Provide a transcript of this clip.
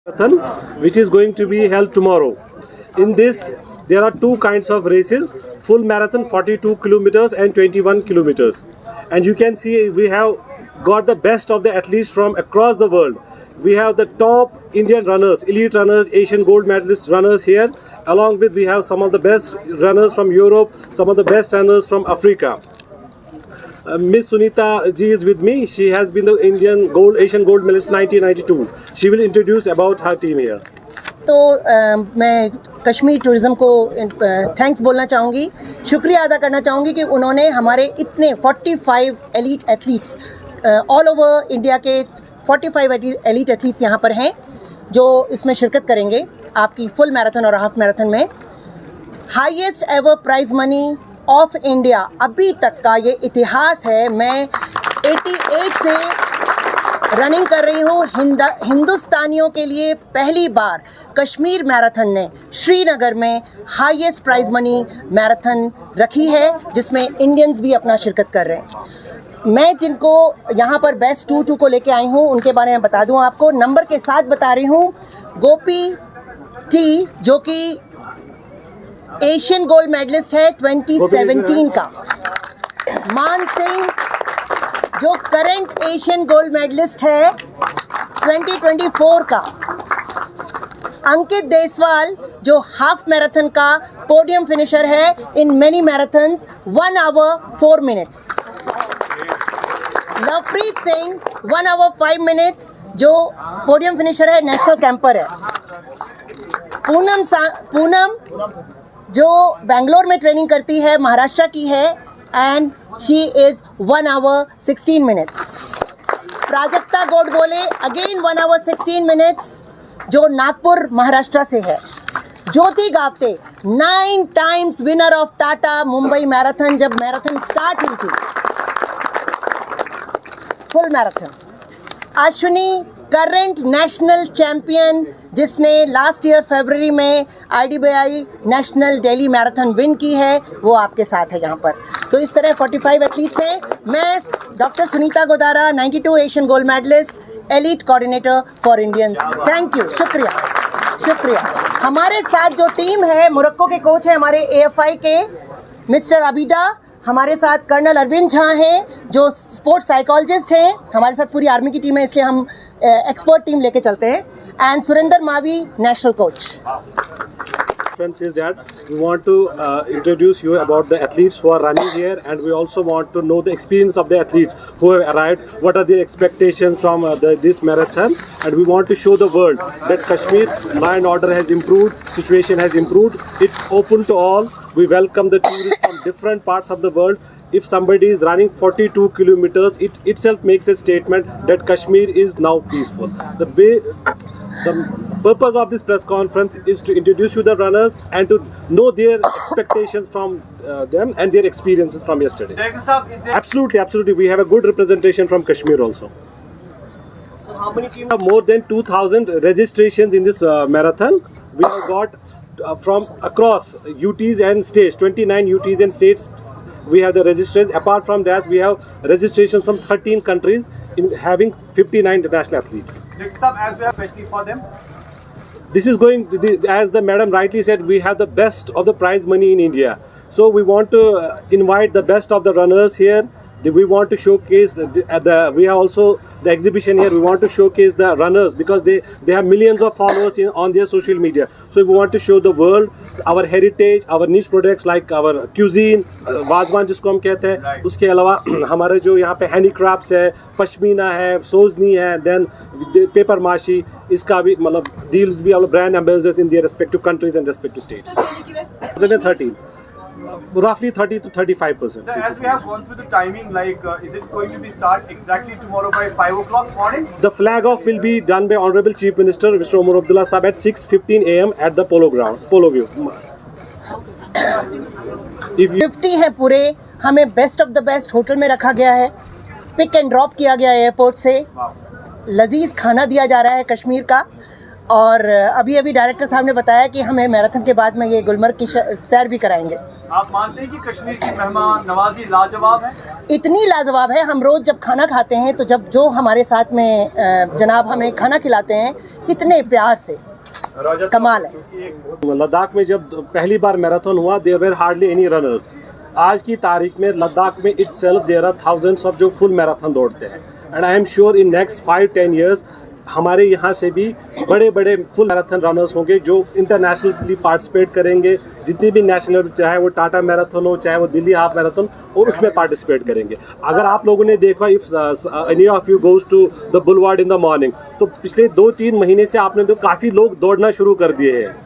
Marathon, which is going to be held tomorrow. In this, there are two kinds of races: full marathon 42 kilometers and 21 kilometers. And you can see we have got the best of the athletes from across the world. We have the top Indian runners, elite runners, Asian gold medalist runners here. Along with we have some of the best runners from Europe, some of the best runners from Africa. Miss Sunita ji is with me. She has been the Asian gold medalist 1992. She will introduce about her team here. तो मैं Kashmir tourism को thanks बोलना चाहूँगी, शुक्रिया अदा करना चाहूँगी कि उन्होंने हमारे इतने 45 elite athletes all over India के 45 एलीट एथलीट्स यहाँ पर हैं जो इसमें शिरकत करेंगे आपकी फुल मैराथन और हाफ मैराथन में। Highest ever prize money of India अभी तक का ये इतिहास है। मैं 88 से रनिंग कर रही हूँ। हिंदुस्तानियों के लिए पहली बार कश्मीर मैराथन ने श्रीनगर में हाईएस्ट प्राइज़ मनी मैराथन रखी है जिसमें इंडियंस भी अपना शिरकत कर रहे हैं। मैं जिनको यहाँ पर बेस्ट 2-2 को लेके आई हूँ उनके बारे में बता दूँ आपको, नंबर के साथ बता रही हूँ। गोपी टी जो कि एशियन गोल्ड मेडलिस्ट है 2017 का, मान सिंह जो करंट एशियन गोल्ड मेडलिस्ट है 2024 का, अंकित देसवाल जो हाफ मैराथन का पोडियम फिनिशर है in many marathons 1 hour 4 minutes, Lovepreet Singh 1 hour 5 minutes जो पोडियम फिनिशर है, नेशनल कैंपर है। पूनम जो बेंगलोर में ट्रेनिंग करती है, महाराष्ट्र की है and she is 1 hour 16 minutes। Prajakta Godbole again 1 hour 16 minutes जो नागपुर महाराष्ट्र से है। ज्योति गावते 9 times winner of Tata Mumbai marathon जब मैराथन स्टार्ट हुई थी full marathon. Ashwini current national champion जिसने लास्ट ईयर फरवरी में IDBI national Delhi marathon win की है, वो आपके साथ है यहाँ पर। तो इस तरह 45 एथलीट्स हैं। मैं doctor Sunita Godara 92 Asian gold medallist, elite coordinator for Indians. Thank you, शुक्रिया। हमारे साथ जो टीम है, मोरक्को के कोच हैं हमारे AFI के मिस्टर अबीदा, हमारे साथ कर्नल अरविंद झा हैं जो स्पोर्ट्स साइकोलॉजिस्ट हैं। हमारे साथ पूरी आर्मी की टीम है इसलिए हम एक्सपर्ट टीम लेके चलते हैं। And Surendra Mavi national coach. Friends, is that we want to introduce you about the athletes who are running here, and we also want to know the experience of the athletes who have arrived, what are their expectations from this marathon, and we want to show the world that Kashmir law and order has improved, situation has improved, it's open to all. We welcome the tourists from different parts of the world. If somebody is running 42 kilometers, it itself makes a statement that Kashmir is now peaceful. The purpose of this press conference is to introduce you the runners and to know their expectations from them and their experiences from yesterday. Absolutely. We have a good representation from Kashmir also. So how many teams? We have more than 2,000 registrations in this marathon. We have got from across UTs and states, 29 UTs and states. We have the registrations. Apart from that, we have registrations from 13 countries in having 59 international athletes. Next up, as we have especially for them. This is going to, as the madam rightly said, we have the best of the prize money in India. So we want to invite the best of the runners here. We want to showcase we have also the exhibition here. We want to showcase the runners because they have millions of followers on their social media. So we want to show the world our heritage, our niche products like our cuisine, wazwan जिसको हम कहते हैं। उसके अलावा हमारे जो यहाँ पे हैंडीक्राफ्ट्स है, पश्मीना है, सोजनी है, देन पेपर माशी, इसका भी मतलब डील्स भी brand ambassadors in their respective countries and respective states. 2013 roughly 30 to 35%. So as we have gone through the timing, like is it going to be start exactly tomorrow by 5 o'clock morning? The flag off will be done by Honorable Chief Minister Mr. Omar Abdullah Sahab at 6:15 AM at the Polo View. If 50 है पूरे, हमें best of the best hotel में रखा गया है, pick and drop किया गया है एयरपोर्ट से, लजीज खाना दिया जा रहा है कश्मीर का। और अभी डायरेक्टर साहब ने बताया कि हमें मैराथन के बाद में ये गुलमर्ग की सैर भी कराएंगे। आप मानते हैं कि कश्मीर की मेहमान नवाजी लाजवाब है? इतनी लाजवाब है, हम रोज़ जब खाना खाते हैं तो जब जो हमारे साथ में जनाब हमें खाना खिलाते हैं इतने प्यार से, कमाल है। लद्दाख में जब पहली बार मैराथन हुआ there were hardly any runners. आज की तारीख में लद्दाख में itself there are thousands of जो फुल मैराथन दौड़ते हैं and I am sure in next 5-10 years हमारे यहाँ से भी बड़े बड़े फुल मैराथन रनर्स होंगे जो इंटरनेशनली पार्टिसिपेट करेंगे। जितनी भी नेशनल, चाहे वो टाटा मैराथन हो चाहे वो दिल्ली हाफ मैराथन, और उसमें पार्टिसिपेट करेंगे। अगर आप लोगों ने देखा, if any of you goes to the boulevard in the morning, तो पिछले 2-3 महीने से आपने तो काफ़ी लोग दौड़ना शुरू कर दिए हैं।